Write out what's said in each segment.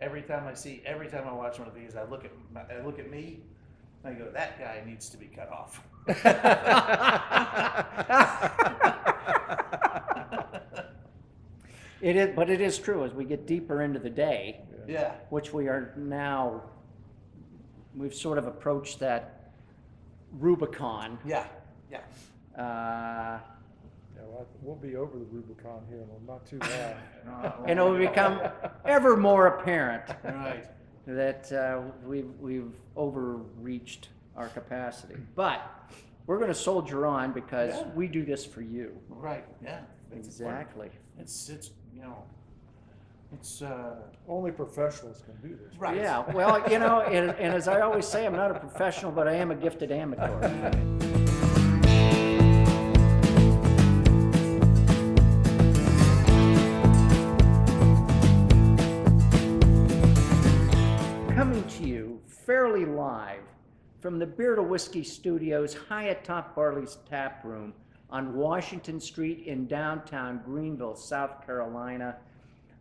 every time I watch one of these, I look at me, and I go, that guy needs to be cut off. It is, but it is true, as we get deeper into the day, Yeah. which we are now, we've sort of approached that Rubicon. Yeah. Yeah. Well, we'll be over the Rubicon here in not too long. And it will become ever more apparent Right. that we've overreached our capacity. But we're going to soldier on because Yeah. we do this for you. Right. Yeah. It's Exactly. It's it's Only professionals can do this. right. Yeah, well, and as I always say, I'm not a professional, but I am a gifted amateur. Coming to you fairly live from the Beer to Whiskey Studios high atop Barley's Tap Room on Washington Street in downtown Greenville, South Carolina.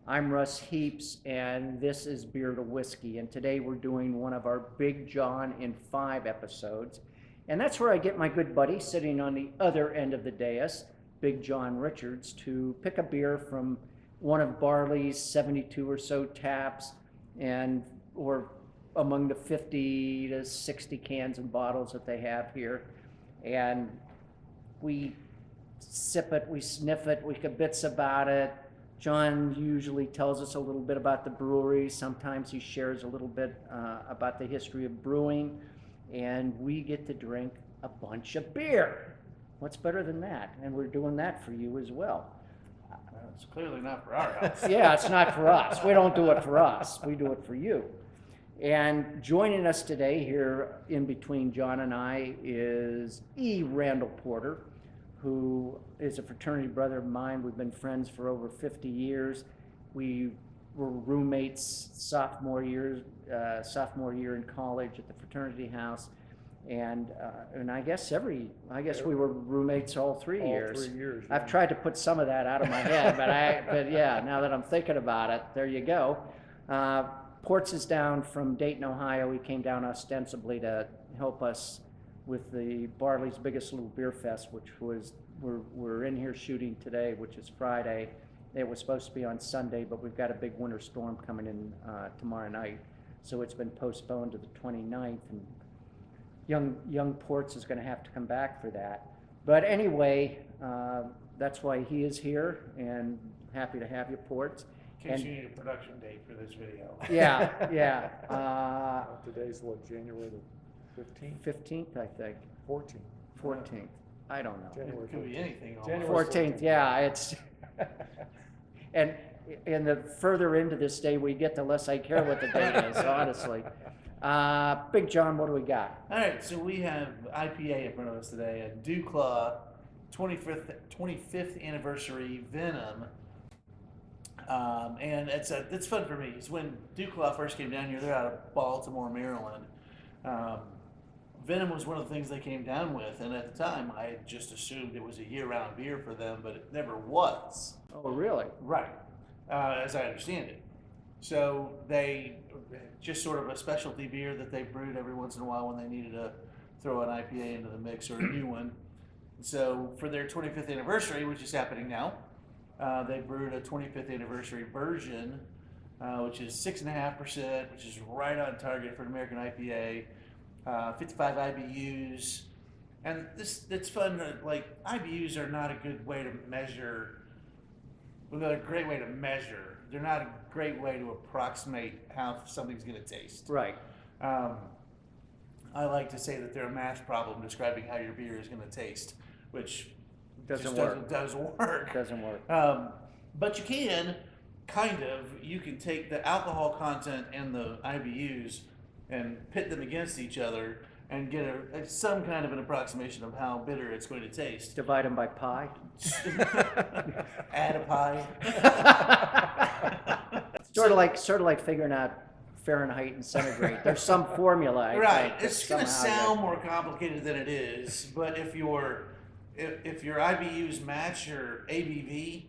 I'm Russ Heaps, and this is Beer to Whiskey, and today we're doing one of our Big John in 5 episodes, and that's where I get my good buddy sitting on the other end of the dais, Big John Richards, to pick a beer from one of Barley's 72 or so taps, or among the 50 to 60 cans and bottles that they have here, and we sip it, we sniff it, we get bits about it. John usually tells us a little bit about the brewery. Sometimes he shares a little bit about the history of brewing, and we get to drink a bunch of beer. What's better than that? And we're doing that for you as well. It's clearly not for our house. Yeah, it's not for us. We don't do it for us. We do it for you. And joining us today here in between John and I is E. Randall Porter, who is a fraternity brother of mine. We've been friends for over 50 years. We were roommates sophomore year in college at the fraternity house, and I guess we were roommates all 3 years. 3 years. I've tried to put some of that out of my head, but yeah, now that I'm thinking about it, there you go. Ports is down from Dayton, Ohio. He came down ostensibly to help us with the Barley's Biggest Little Beer Fest, which was, we're in here shooting today, which is Friday. It was supposed to be on Sunday, but we've got a big winter storm coming in tomorrow night, so it's been postponed to the 29th, and young Ports is going to have to come back for that. But anyway, that's why he is here, and happy to have you, Ports. In case you need a production date for this video. Yeah. Today's what, January the 15th? 15th, I think. 14th. 14th. I don't know. January It could be 14th. anything. January 14th, yeah, it's, and the further into this day we get, the less I care what the date is, honestly. Big John, what do we got? All right, so we have IPA in front of us today, a Duclaw 25th Anniversary Venom. And it's fun for me. It's when Duclaw first came down here. They're out of Baltimore, Maryland. Venom was one of the things they came down with, and at the time I had just assumed it was a year-round beer for them, but it never was. Oh, really? Right, as I understand it. So they just sort of a specialty beer that they brewed every once in a while when they needed to throw an IPA into the mix or a new one. So for their 25th anniversary, which is happening now, they brewed a 25th anniversary version, which is 6.5%, which is right on target for an American IPA. 55 IBUs, and it's fun. Like, IBUs are not a good way to measure. Well, they're a great way to measure. They're not a great way to approximate how something's going to taste. Right. I like to say that they're a math problem describing how your beer is going to taste, which Doesn't just doesn't work. Doesn't work. But you can you can take the alcohol content and the IBUs and pit them against each other and get some kind of an approximation of how bitter it's going to taste. Divide them by pi. Add a pie. Sort of like figuring out Fahrenheit and centigrade. There's some formula. I Right. think, It's going to sound more complicated than it is, but if your IBUs match your ABV,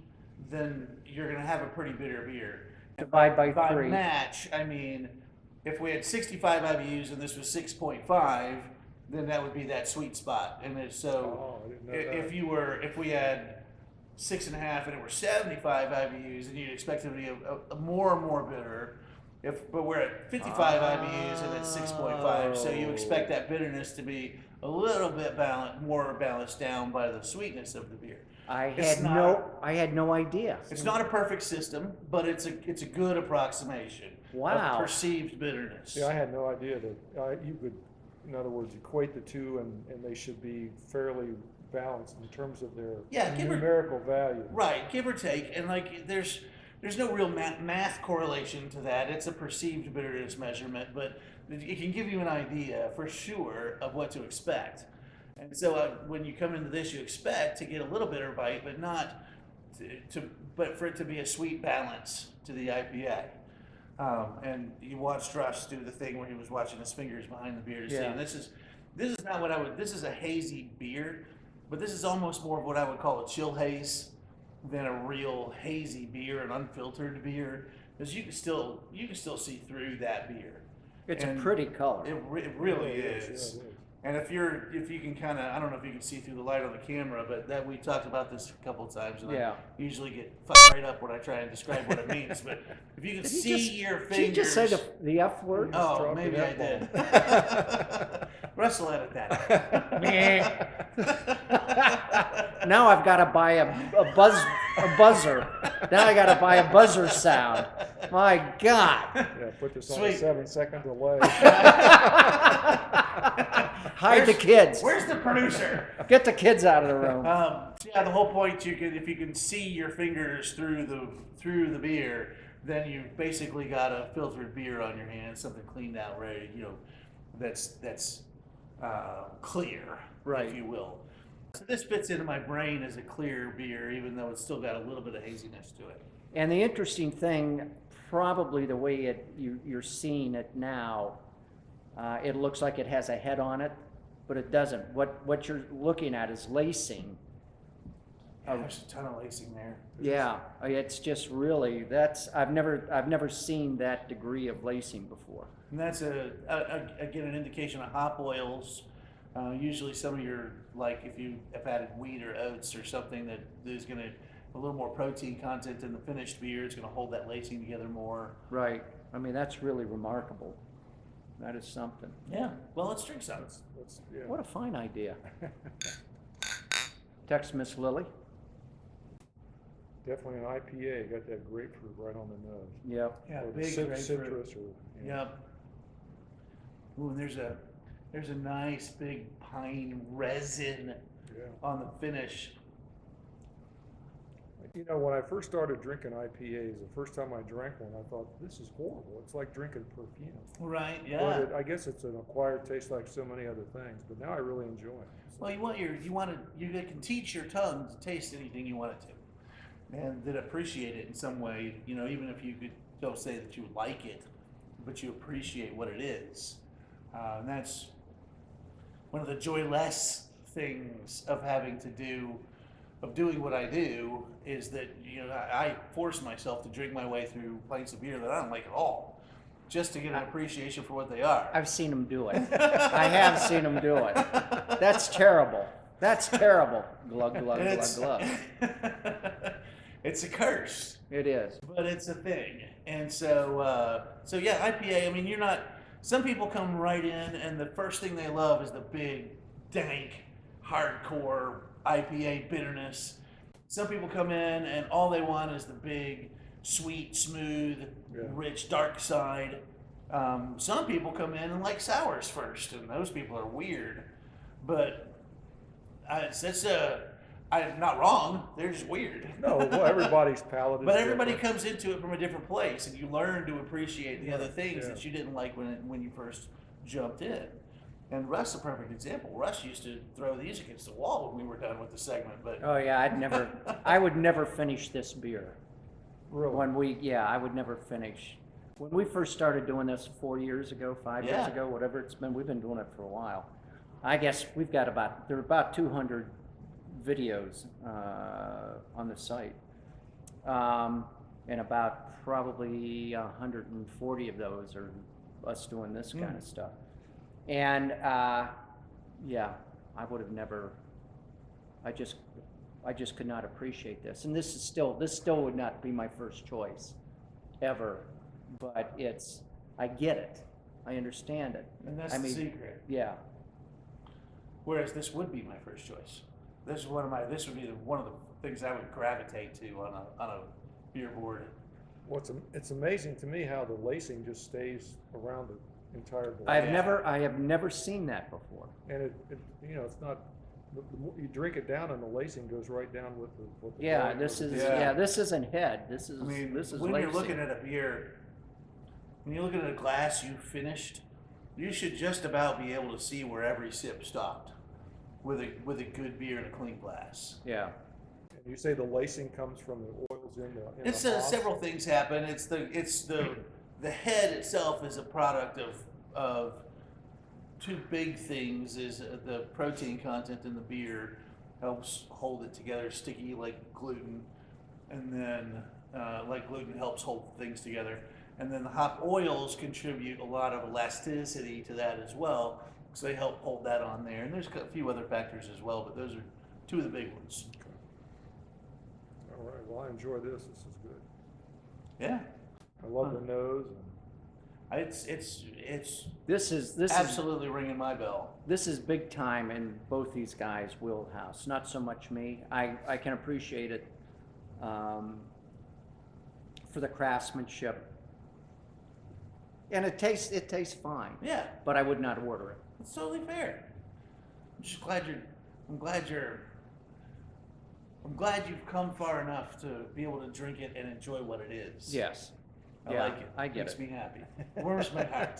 then you're going to have a pretty bitter beer. Divide by By 3. match, I mean, if we had 65 IBUs and this was 6.5, then that would be that sweet spot. And so, Oh, I didn't know that. if we had 6.5 and it were 75 IBUs, then you'd expect it to be a more and more bitter. But we're at 55 IBUs and it's 6.5, so you expect that bitterness to be a little bit more balanced down by the sweetness of the beer. I It's had not- no idea. It's not a perfect system, but it's a good approximation Wow. of perceived bitterness. Yeah, I had no idea that you could, in other words, equate the two, and they should be fairly balanced in terms of their numerical value. Right, give or take, and like there's no real math correlation to that. It's a perceived bitterness measurement, but it can give you an idea for sure of what to expect. And so when you come into this, you expect to get a little bitter bite, but not but for it to be a sweet balance to the IPA. And you watched Russ do the thing where he was watching his fingers behind the beer to see. And this is not what I would. This is a hazy beer, but this is almost more of what I would call a chill haze than a real hazy beer, an unfiltered beer, because you can still see through that beer. It's And a pretty color. It really Yeah, is. it is. And if you can kind of, I don't know if you can see through the light on the camera, but that we talked about this a couple of times, and Yeah. I usually get fucked right up when I try and describe what it means. But if you can see your fingers, Did you just say the F word? oh, Drop maybe the I did. F-bomb. Russell edit that. Now I've got to buy a buzzer. Now I got to buy a buzzer sound. My God. Yeah, put this on Sweet. a 7-second delay. Hide the kids. Where's the producer? Get the kids out of the room. Yeah, the whole point if you can see your fingers through the beer, then you basically got a filtered beer on your hands, something cleaned out, ready, that's clear, Right. if you will. So this fits into my brain as a clear beer, even though it's still got a little bit of haziness to it. And the interesting thing, probably the way you're seeing it now, it looks like it has a head on it, but it doesn't. What you're looking at is lacing. There's a ton of lacing there. Yeah, it's just really I've never seen that degree of lacing before. And that's again an indication of hop oils. Usually some of your, like if you have added wheat or oats or something that is going to a little more protein content in the finished beer, it's going to hold that lacing together more. Right. I mean, that's really remarkable. That is something. Yeah. Well, let's drink some. Yeah. What a fine idea. Text Miss Lily. Definitely an IPA. Got that grapefruit right on the nose. Yep. Yeah, Or big grapefruit. citrus or. Yep. Ooh, and there's a nice big pine resin Yeah. on the finish. When I first started drinking IPAs, the first time I drank one, I thought, this is horrible. It's like drinking perfume. Right. Yeah. But I guess it's an acquired taste like so many other things, but now I really enjoy it. Well, you can teach your tongue to taste anything you want it to, and then appreciate it in some way. Even if you don't say that you like it, but you appreciate what it is, and that's one of the joyless things of doing what I do is that I force myself to drink my way through pints of beer that I don't like at all, just to get an appreciation for what they are. I've seen them do it. I have seen them do it. That's terrible. That's terrible. Glug, glug, glug, glug. It's a curse. It is. But it's a thing. And so yeah, IPA, I mean, some people come right in and the first thing they love is the big, dank, hardcore IPA bitterness. Some people come in and all they want is the big, sweet, smooth, rich, dark side. Some people come in and like sours first, and those people are weird. But I'm not wrong. They're just weird. No, well, everybody's palate is But everybody different. comes into it from a different place, and you learn to appreciate the other things Yeah. that you didn't like when you first jumped in. And Russ is a perfect example. Russ used to throw these against the wall when we were done with the segment. But Oh yeah, I would never finish this beer. Really? I would never finish. When we first started doing this 4 years ago, 5 years Yeah. ago, whatever it's been, we've been doing it for a while. I guess there are about 200 videos on the site. and about probably 140 of those are us doing this kind of stuff. And yeah, I would have never. I just could not appreciate this. And this still would not be my first choice, ever. But I get it. I understand it. And that's the secret. Yeah. Whereas this would be my first choice. This would be one of the things I would gravitate to on a beer board. It's amazing to me how the lacing just stays around the entire glass. I have never seen that before. And it it's not. You drink it down, and the lacing goes right down with the. Yeah, this isn't head. This is when lacing. You're looking at a beer, when you're looking at a glass you finished, you should just about be able to see where every sip stopped with a good beer in a clean glass. Yeah. And you say the lacing comes from the oils in the. It's several things happen. It's the head itself is a product of two big things. Is the protein content in the beer helps hold it together, sticky like gluten, and then like gluten helps hold things together, and then the hop oils contribute a lot of elasticity to that as well, so they help hold that on there. And there's a few other factors as well, but those are two of the big ones. Okay. All right. Well, I enjoy this. This is good. Yeah. I love the nose. It's This is absolutely ringing my bell. This is big time in both these guys' wheelhouse. Not so much me. I can appreciate it for the craftsmanship, and it tastes fine. Yeah. But I would not order it. It's totally fair. I'm glad you've come far enough to be able to drink it and enjoy what it is. Yes. I like it. I get Makes it. me happy. Warms my heart.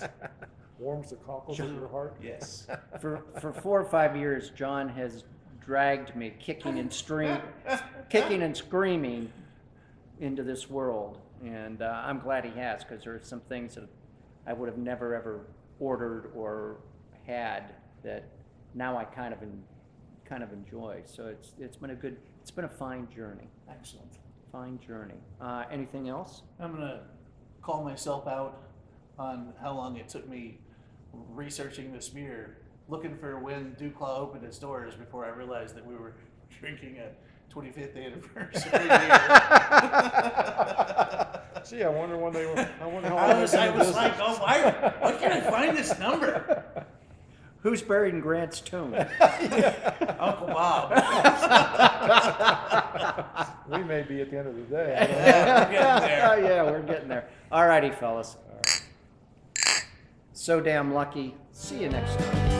Warms the cockles of your heart. Yes. For 4 or 5 years, John has dragged me kicking and screaming into this world, and I'm glad he has, because there are some things that I would have never ever ordered or had that now I kind of enjoy. So it's been a fine journey. Excellent. Fine journey. Anything else? I'm gonna call myself out on how long it took me researching this beer, looking for when Duclaw opened its doors before I realized that we were drinking a 25th anniversary beer. Gee, I wonder when they were. I wonder how I long was they've been in like, business. oh, why can't I find this number? Who's buried in Grant's tomb? Uncle Bob. We may be at the end of the day. Yeah, we're getting there. Yeah, we're getting there. All righty, fellas. So damn lucky. See you next time.